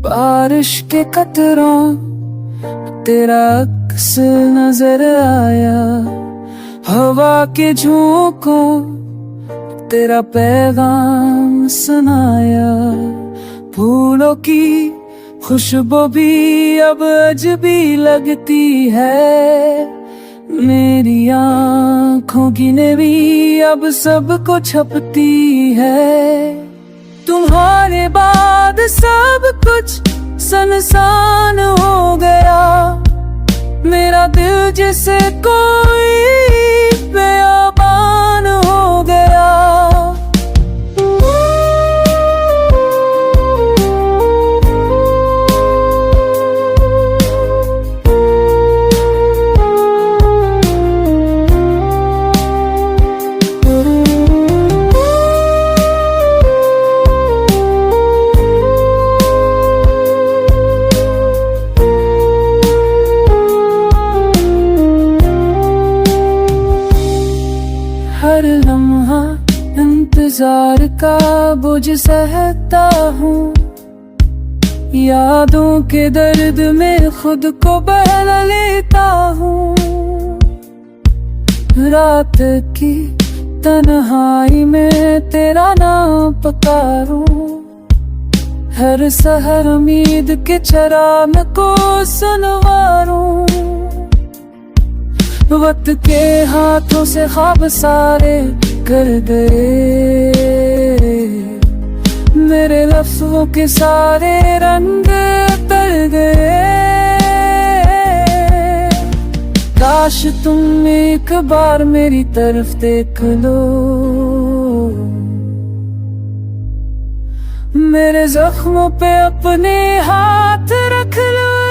बारिश के कतरों तेरा अक्स नजर आया, हवा के झोंकों तेरा पैगाम सुनाया। फूलों की खुशबू भी अब अजबी लगती है, मेरी आँखों की नमी अब सबको छपती है। तुम्हारे बाद सब कुछ सुनसान हो गया, मेरा दिल जिसे कोई बेआबान हो गया। हर लम्हा इंतजार का बोझ सहता हूँ, यादों के दर्द में खुद को बहला लेता हूँ। रात की तन्हाई में तेरा नाम पुकारूं, हर सहर उम्मीद के चराग को सुनवारूं। वक्त के हाथों से ख्वाब सारे कर गए, मेरे लफ्ज़ों के सारे रंग उतर गए। काश तुम एक बार मेरी तरफ देख लो, मेरे जख्मों पे अपने हाथ रख लो।